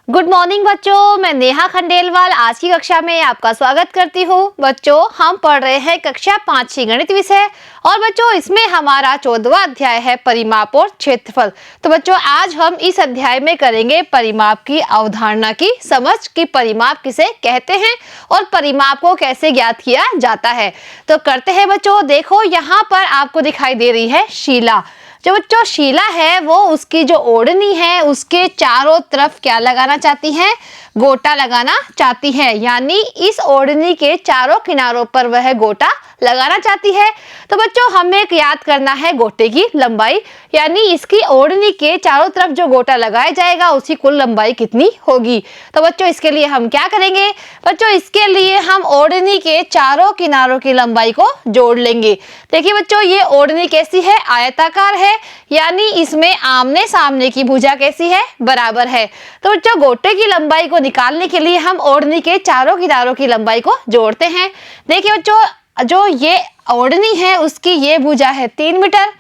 Good morning बच्चों, मैं नेहा खंडेलवाल आज की कक्षा में आपका स्वागत करती हूँ। बच्चों, हम पढ़ रहे हैं कक्षा 5 गणित विषय और बच्चों इसमें हमारा 14वां अध्याय है परिमाप और क्षेत्रफल। तो बच्चों आज हम इस अध्याय में करेंगे परिमाप की अवधारणा की समझ कि परिमाप किसे कहते हैं और परिमाप को कैसे ज्ञात किया जाता है। तो करते हैं बच्चों। देखो यहाँ पर आपको दिखाई दे रही है शीला। जो बच्चों शीला है वो उसकी जो ओढ़नी है उसके चारों तरफ क्या लगाना चाहती है? गोटा लगाना चाहती है, यानी इस ओढ़नी के चारों किनारों पर वह गोटा लगाना चाहती है। तो बच्चों हमें याद करना है गोटे की लंबाई, यानी इसकी ओढ़नी के चारों तरफ जो गोटा लगाया जाएगा उसकी कुल लंबाई कितनी होगी। तो बच्चों इसके लिए हम क्या करेंगे? बच्चों इसके लिए हम ओढ़नी के चारों किनारों की लंबाई को जोड़ लेंगे। देखिए बच्चों ये ओढ़नी कैसी है? आयताकार है, यानी इसमें आमने सामने की भुजा कैसी है? बराबर है। तो बच्चों गोटे की लंबाई को निकालने के लिए हम ओढ़नी के चारों किनारों की लंबाई को जोड़ते हैं। देखिए बच्चों जो ये ओढ़नी है उसकी ये भुजा है 3 मीटर,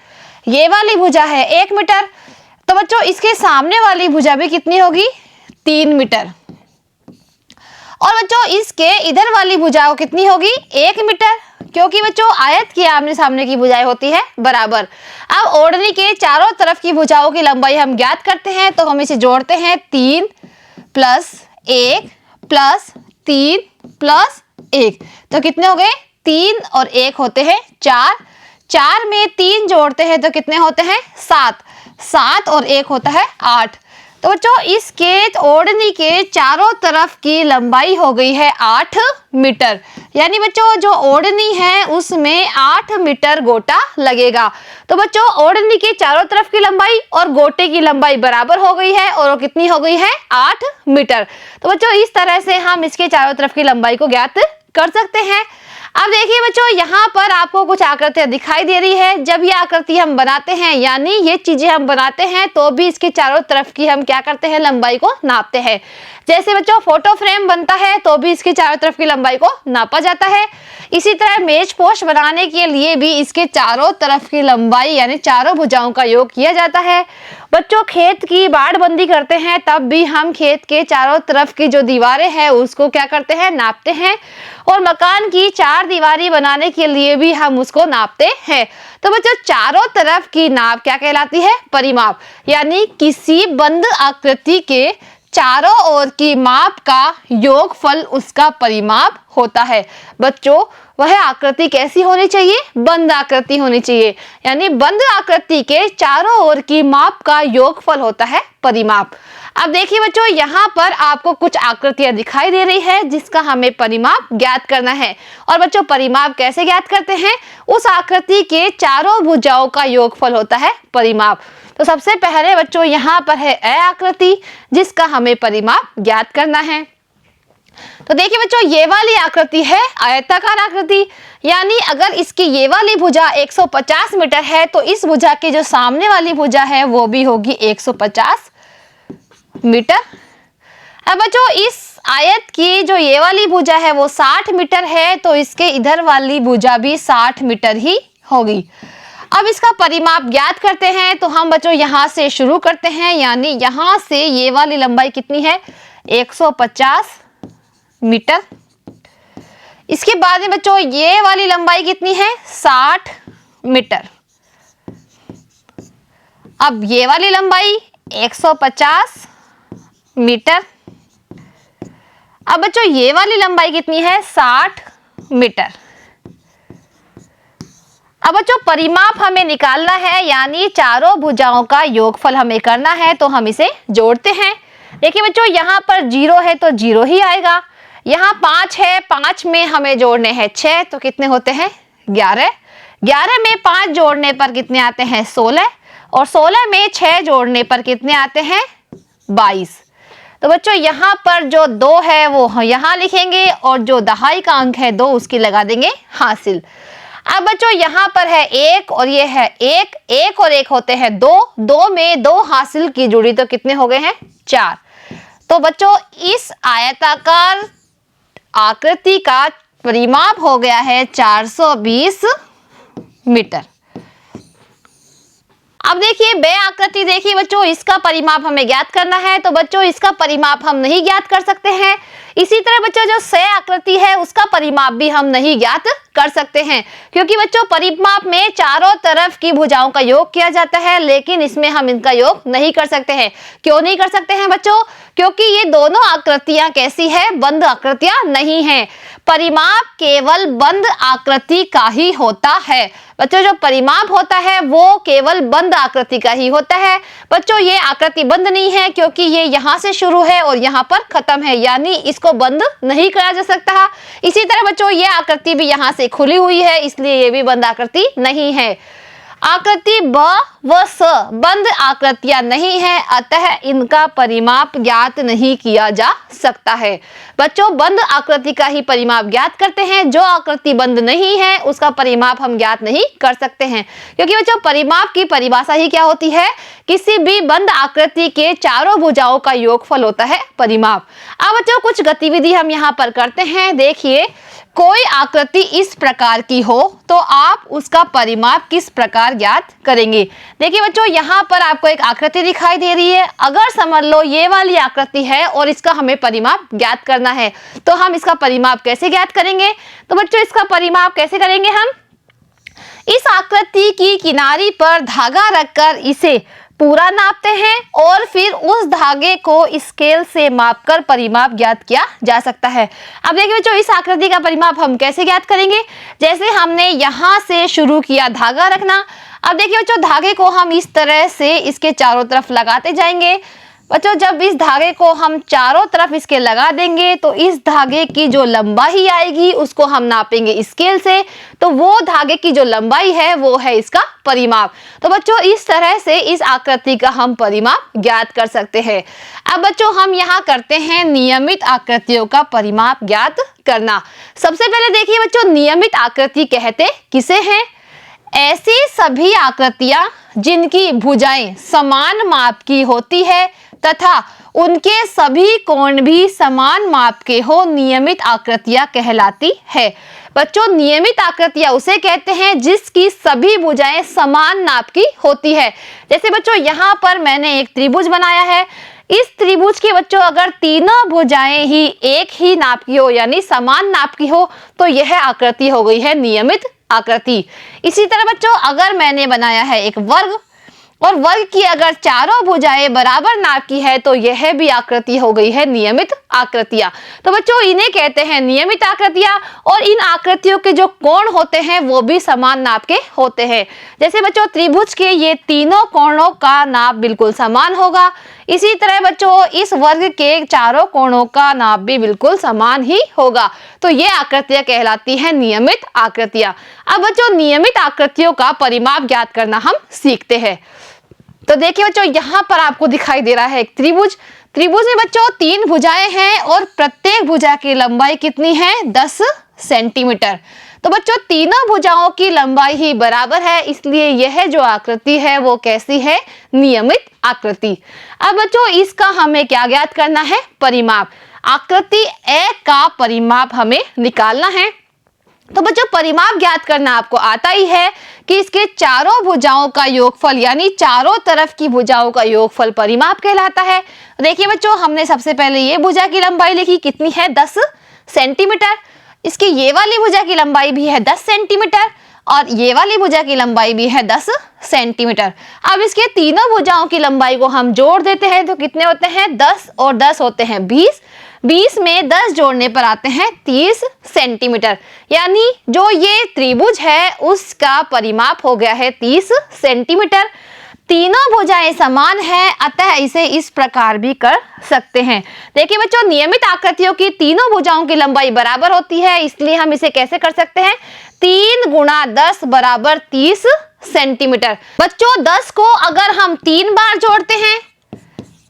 ये वाली भुजा है 1 मीटर। तो बच्चों इसके सामने वाली भुजा भी कितनी होगी? 3 मीटर। और बच्चों इसके इधर वाली भुजा कितनी होगी? 1 मीटर, क्योंकि बच्चों आयत की आमने सामने की भुजाएं होती है बराबर। अब ओढ़नी के चारों तरफ की भुजाओं की लंबाई हम ज्ञात करते हैं, तो हम इसे जोड़ते हैं 3 + 1 + 3 + 1। तो कितने हो गए? 3 और 1 होते हैं 4। 4 में 3 जोड़ते हैं तो कितने होते हैं? 7। 7 और 1 होता है 8। तो बच्चों इसके ओढ़नी के चारों तरफ की लंबाई हो गई है 8 मीटर, यानी बच्चों जो ओढ़नी है उसमें 8 मीटर गोटा लगेगा। तो बच्चों ओढ़नी के चारों तरफ की लंबाई और गोटे की लंबाई बराबर हो गई है और वो कितनी हो गई है? 8 मीटर। तो बच्चों इस तरह से हम इसके चारों तरफ की लंबाई को ज्ञात कर सकते हैं। अब देखिए बच्चों यहाँ पर आपको कुछ आकृतियां दिखाई दे रही है। जब ये आकृति हम बनाते हैं, यानी ये चीजें हम बनाते हैं, तो भी इसके चारों तरफ की हम क्या करते हैं? लंबाई को नापते हैं। जैसे बच्चों फोटो फ्रेम बनता है तो भी इसके चारों तरफ की लंबाई को नापा जाता है। इसी तरह मेज पोस्ट बनाने के लिए भी इसके चारों तरफ की लंबाई यानी चारों भुजाओं का योग किया जाता है। बच्चों खेत की बाड़बंदी करते हैं तब भी हम खेत के चारों तरफ की जो दीवारें हैं उसको क्या करते हैं? नापते हैं। और मकान की 4 दीवारी बनाने के लिए भी हम उसको नापते हैं। तो बच्चों चारों तरफ की नाप क्या कहलाती है? परिमाप। यानी किसी बंद आकृति के चारों ओर की माप का योगफल उसका परिमाप होता है। बच्चों वह आकृति कैसी होनी चाहिए? बंद आकृति होनी चाहिए, यानी बंद आकृति के चारों ओर की माप का योगफल होता है परिमाप। अब देखिए बच्चों यहाँ पर आपको कुछ आकृतियां दिखाई दे रही है जिसका हमें परिमाप ज्ञात करना है। और बच्चों परिमाप कैसे ज्ञात करते हैं? उस आकृति के चारों भुजाओं का योगफल होता है परिमाप। तो सबसे पहले बच्चों यहाँ पर है ए आकृति जिसका हमें परिमाप ज्ञात करना है। तो देखिए बच्चों ये वाली आकृति है आयताकार आकृति, यानी अगर इसकी ये वाली भुजा 150 मीटर है तो इस भुजा की जो सामने वाली भुजा है वो भी होगी 150 मीटर। अब बच्चों इस आयत की जो ये वाली भुजा है वो 60 मीटर है, तो इसके इधर वाली भुजा भी 60 मीटर ही होगी। अब इसका परिमाप ज्ञात करते हैं, तो हम बच्चों यहाँ से शुरू करते हैं, यानी यहाँ से ये वाली लंबाई कितनी है? 150 मीटर। इसके बाद में बच्चों ये वाली लंबाई कितनी है? 60 मीटर। अब ये वाली लंबाई 150 मीटर। अब बच्चों ये वाली लंबाई कितनी है? 60 मीटर। अब बच्चों परिमाप हमें निकालना है, यानी चारों भुजाओं का योगफल हमें करना है, तो हम इसे जोड़ते हैं। देखिए बच्चों यहाँ पर 0 है तो 0 ही आएगा। यहाँ 5 है, 5 में हमें जोड़ने हैं 6, तो कितने होते हैं? 11। 11 में 5 जोड़ने पर कितने आते हैं? 16। और 16 में 6 जोड़ने पर कितने आते हैं? 22। तो बच्चों यहाँ पर जो 2 है वो यहाँ लिखेंगे और जो दहाई का अंक है 2 उसकी लगा देंगे हासिल। अब बच्चों यहाँ पर है 1 और ये है 1। 1 और 1 होते हैं 2। 2 में 2 हासिल की जुड़ी तो कितने हो गए हैं? 4। तो बच्चों इस आयताकार आकृति का परिमाप हो गया है 420 मीटर। अब देखिए बे आकृति, देखिए बच्चों इसका परिमाप हमें ज्ञात करना है, तो बच्चों इसका परिमाप हम नहीं ज्ञात कर सकते हैं। इसी तरह बच्चों जो से आकृति है उसका परिमाप भी हम नहीं ज्ञात कर सकते हैं, क्योंकि बच्चों परिमाप में चारों तरफ की भुजाओं का योग किया जाता है, लेकिन इसमें हम इनका योग नहीं कर सकते हैं। क्यों नहीं कर सकते हैं बच्चों? क्योंकि ये दोनों आकृतियां कैसी है? बंद आकृतियां नहीं है। परिमाप केवल बंद आकृति का ही होता है। बच्चों जो परिमाप होता है वो केवल बंद आकृति का ही होता है। बच्चों ये आकृति बंद नहीं है, क्योंकि ये यहाँ से शुरू है और यहाँ पर खत्म है, यानी इसको बंद नहीं करा जा सकता। इसी तरह बच्चों ये आकृति भी यहाँ से खुली हुई है, इसलिए ये भी बंद आकृति नहीं है। आकृति ब व स बंद आकृतियां नहीं है, अतः इनका परिमाप ज्ञात नहीं किया जा सकता है। बच्चों बंद आकृति का ही परिमाप ज्ञात करते हैं, जो आकृति बंद नहीं है उसका परिमाप हम ज्ञात नहीं कर सकते हैं, क्योंकि बच्चों परिमाप की परिभाषा ही क्या होती है? किसी भी बंद आकृति के चारों भुजाओं का योगफल होता है परिमाप। अब बच्चों कुछ गतिविधि हम यहाँ पर करते हैं। देखिए कोई आकृति इस प्रकार की हो तो आप उसका परिमाप किस प्रकार ज्ञात करेंगे? देखिए बच्चों यहाँ पर आपको एक आकृति दिखाई दे रही है। अगर समझ लो ये वाली आकृति है और इसका हमें परिमाप ज्ञात करना है, तो हम इसका परिमाप कैसे ज्ञात करेंगे? तो बच्चों इसका परिमाप कैसे करेंगे? हम इस आकृति की किनारी पर धागा रखकर इसे पूरा नापते हैं और फिर उस धागे को स्केल से मापकर परिमाप ज्ञात किया जा सकता है। अब देखिए बच्चों इस आकृति का परिमाप हम कैसे ज्ञात करेंगे? जैसे हमने यहाँ से शुरू किया धागा रखना। अब देखिए बच्चों धागे को हम इस तरह से इसके चारों तरफ लगाते जाएंगे। बच्चों जब इस धागे को हम चारों तरफ इसके लगा देंगे तो इस धागे की जो लंबाई आएगी उसको हम नापेंगे स्केल से, तो वो धागे की जो लंबाई है वो है इसका परिमाप। तो बच्चों इस तरह से इस आकृति का हम परिमाप ज्ञात कर सकते हैं। अब बच्चों हम यहाँ करते हैं नियमित आकृतियों का परिमाप ज्ञात करना। सबसे पहले देखिए बच्चों नियमित आकृति कहते किसे हैं? ऐसी सभी आकृतियां जिनकी भुजाएं समान माप की होती है तथा उनके सभी कोण भी समान माप के हो, नियमित आकृतियां कहलाती है। बच्चों नियमित आकृतियां उसे कहते हैं जिसकी सभी भुजाएं समान नाप की होती है। जैसे बच्चों यहाँ पर मैंने एक त्रिभुज बनाया है। इस त्रिभुज के बच्चों अगर तीनों भुजाएं ही एक ही नाप की हो यानी समान नाप की हो तो यह आकृति हो गई है नियमित आकृति। इसी तरह बच्चों अगर मैंने बनाया है एक वर्ग और वर्ग की अगर चारों भुजाएं बराबर नाप की है तो यह भी आकृति हो गई है नियमित आकृतियां। तो बच्चों इन्हें कहते हैं नियमित आकृतियां, और इन आकृतियों के जो कोण होते हैं वो भी समान नाप के होते हैं। जैसे बच्चों त्रिभुज के ये तीनों कोणों का नाप बिल्कुल समान होगा। इसी तरह बच्चों इस वर्ग के चारों कोणों का नाप भी बिल्कुल समान ही होगा। तो ये आकृतियां कहलाती हैं नियमित आकृतियां। अब बच्चों नियमित आकृतियों का परिमाप ज्ञात करना हम सीखते हैं। तो देखिए बच्चों यहाँ पर आपको दिखाई दे रहा है एक त्रिभुज। त्रिभुज में बच्चों 3 भुजाएं हैं और प्रत्येक भुजा की लंबाई कितनी है? 10 सेंटीमीटर। तो बच्चों तीनों भुजाओं की लंबाई ही बराबर है, इसलिए यह जो आकृति है वो कैसी है? नियमित आकृति। अब बच्चों इसका हमें क्या ज्ञात करना है? परिमाप। आकृति ए का परिमाप हमें निकालना है। तो बच्चों परिमाप ज्ञात करना आपको आता ही है कि इसके चारों भुजाओं का योगफल यानी चारों तरफ की भुजाओं का योगफल परिमाप कहलाता है। देखिए बच्चों हमने सबसे पहले ये भुजा की लंबाई लिखी, कितनी है? 10 सेंटीमीटर। इसकी ये वाली भुजा की लंबाई भी है 10 सेंटीमीटर और ये वाली भुजा की लंबाई भी है 10 सेंटीमीटर। अब इसके तीनों भुजाओं की लंबाई को हम जोड़ देते हैं तो कितने होते हैं? 10 और 10 होते हैं 20। 20 में 10 जोड़ने पर आते हैं 30 सेंटीमीटर, यानी जो ये त्रिभुज है उसका परिमाप हो गया है 30 सेंटीमीटर। तीनों भुजाएं समान हैं, अतः इसे इस प्रकार भी कर सकते हैं। देखिए बच्चों नियमित आकृतियों की तीनों भुजाओं की लंबाई बराबर होती है, इसलिए हम इसे कैसे कर सकते हैं? 3 गुणा 10 बराबर 30 सेंटीमीटर। बच्चों 10 को अगर हम 3 बार जोड़ते हैं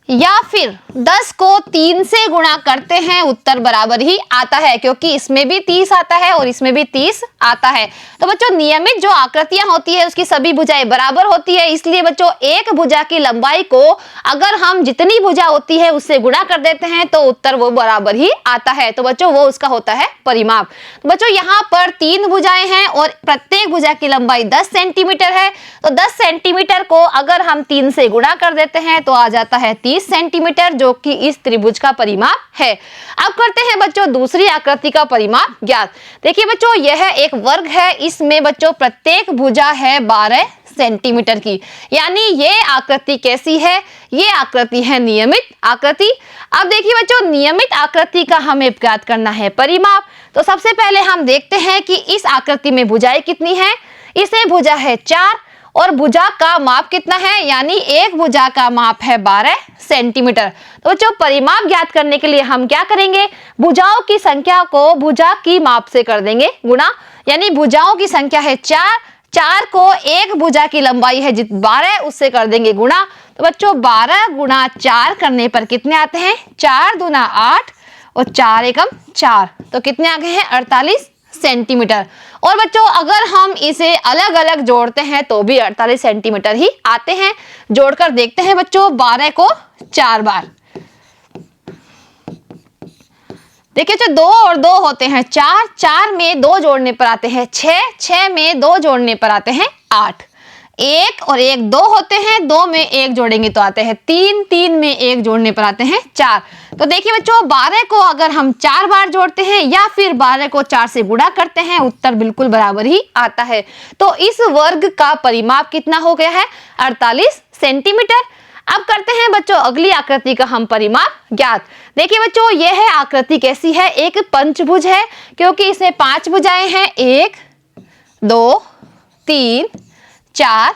या फिर 10 को 3 से गुणा करते हैं, उत्तर बराबर ही आता है, क्योंकि इसमें भी 30 आता है और इसमें भी 30 आता है। तो बच्चों नियमित जो आकृतियां होती है उसकी सभी भुजाएं बराबर होती है, इसलिए बच्चों एक भुजा की लंबाई को अगर हम जितनी भुजा होती है उससे गुणा कर देते हैं तो उत्तर वो बराबर ही आता है। तो बच्चों वो उसका होता है परिमाप। तो बच्चों यहाँ पर 3 भुजाएं हैं और प्रत्येक भुजा की लंबाई 10 सेंटीमीटर है। तो 10 सेंटीमीटर को अगर हम 3 से गुणा कर देते हैं तो आ जाता है 30 सेंटीमीटर, जो कि इस त्रिभुज का परिमाप है। अब करते हैं बच्चों दूसरी आकृति का परिमाप ज्ञात। देखिए बच्चों यह एक वर्ग है, इसमें बच्चों प्रत्येक भुजा है 12 सेंटीमीटर की, यानी ये आकृति कैसी है, ये आकृति है नियमित आकृति। अब देखिए बच्चों नियमित आकृति का हमें ज्ञात करना है परिमाप। तो सबसे पहले हम देखते हैं कि इस आकृति में भुजाएं कितनी है। इसमें भुजा है 4 और भुजा का माप कितना है, यानी एक भुजा का माप है 12 सेंटीमीटर। तो बच्चों परिमाप ज्ञात करने के लिए हम क्या करेंगे, भुजाओं की संख्या को भुजा की माप से कर देंगे गुणा, यानी भुजाओं की संख्या है 4, 4 को एक भुजा की लंबाई है 12 उससे कर देंगे गुणा। तो बच्चों 12 गुणा 4 करने पर कितने आते हैं, 4 दूना 8 और 4 एकम 4, तो कितने आ गए हैं 48 सेंटीमीटर। और बच्चों अगर हम इसे अलग अलग जोड़ते हैं तो भी 48 सेंटीमीटर ही आते हैं। जोड़कर देखते हैं बच्चों 12 को 4 बार। देखिए जो 2 और 2 होते हैं 4, 4 में 2 जोड़ने पर आते हैं 6, 6 में 2 जोड़ने पर आते हैं 8, 1 और 1 2 होते हैं, 2 में 1 जोड़ेंगे तो आते हैं 3, 3 में 1 जोड़ने पर आते हैं 4। तो देखिए बच्चों 12 को अगर हम 4 बार जोड़ते हैं या फिर 12 को 4 से गुणा करते हैं उत्तर बिल्कुल बराबर ही आता है। तो इस वर्ग का परिमाप कितना हो गया है, 48 सेंटीमीटर। अब करते हैं बच्चों अगली आकृति का हम परिमाप ज्ञात। देखिए बच्चों यह आकृति कैसी है, एक पंचभुज है, क्योंकि इसमें 5 भुजाएं हैं, 1 2 3 4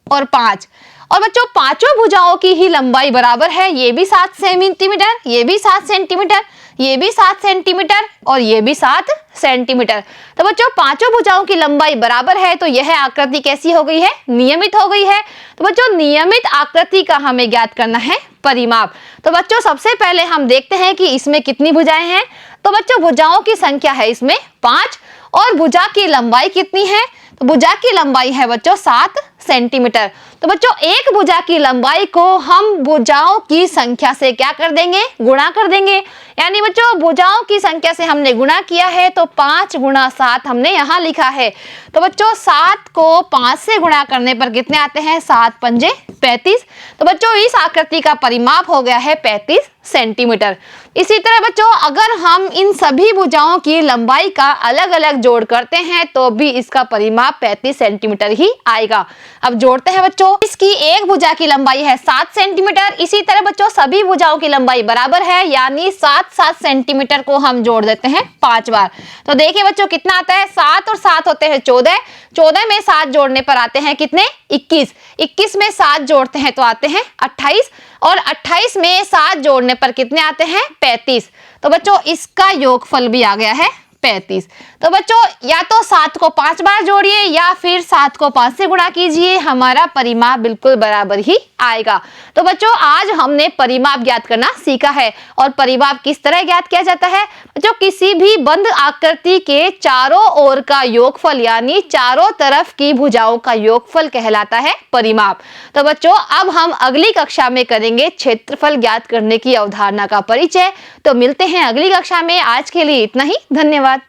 और 5। और बच्चों पांचों भुजाओं की ही लंबाई बराबर है, ये भी 7 सेंटीमीटर, ये भी 7 सेंटीमीटर, ये भी 7 सेंटीमीटर और ये भी 7 सेंटीमीटर। तो बच्चों पांचों भुजाओं की लंबाई बराबर है, तो यह आकृति कैसी हो गई है, नियमित हो गई है। तो बच्चों नियमित आकृति का हमें ज्ञात करना है परिमाप। तो बच्चों सबसे पहले हम देखते हैं कि इसमें कितनी भुजाएं हैं। तो बच्चों भुजाओं की संख्या है इसमें 5 और भुजा की लंबाई कितनी है, तो भुजा की लंबाई है बच्चों 7 सेंटीमीटर। तो बच्चों एक भुजा की लंबाई को हम भुजाओं की संख्या से क्या कर देंगे, गुणा कर देंगे। यानी बच्चों भुजाओं की संख्या से हमने गुणा किया है तो 5 गुणा 7 हमने यहाँ लिखा है। तो बच्चों 7 को 5 से गुणा करने पर कितने आते हैं, 7 पंजे 35। तो बच्चों इस आकृति का परिमाप हो गया है 35 सेंटीमीटर। इसी तरह बच्चों अगर हम इन सभी भुजाओं की लंबाई का अलग अलग जोड़ करते हैं तो भी इसका परिमाप 35 सेंटीमीटर ही आएगा। अब जोड़ते हैं बच्चों, इसकी एक भुजा की लंबाई है 7 सेंटीमीटर। इसी तरह बच्चों सभी भुजाओं की लंबाई बराबर है, यानी 7 सेंटीमीटर को हम जोड़ देते हैं 5 बार। तो देखिए बच्चों कितना आता है, 7 और 7 होते हैं 14, 14 में 7 जोड़ने पर आते हैं कितने, 21, 21 में 7 जोड़ते हैं तो आते हैं 28 और 28 में 7 जोड़ने पर कितने आते हैं, 35। तो बच्चों इसका योगफल भी आ गया है 35। तो बच्चों या तो 7 को 5 बार जोड़िए या फिर 7 को 5 से गुणा कीजिए, हमारा परिमाप बिल्कुल बराबर ही आएगा। तो बच्चों आज हमने परिमाप ज्ञात करना सीखा है। और परिमाप किस तरह ज्ञात किया जाता है बच्चों, किसी भी बंद आकृति के चारों ओर का योगफल यानी चारों तरफ की भुजाओं का योगफल कहलाता है परिमाप। तो बच्चों अब हम अगली कक्षा में करेंगे क्षेत्रफल ज्ञात करने की अवधारणा का परिचय। तो मिलते हैं अगली कक्षा में, आज के लिए इतना ही, धन्यवाद।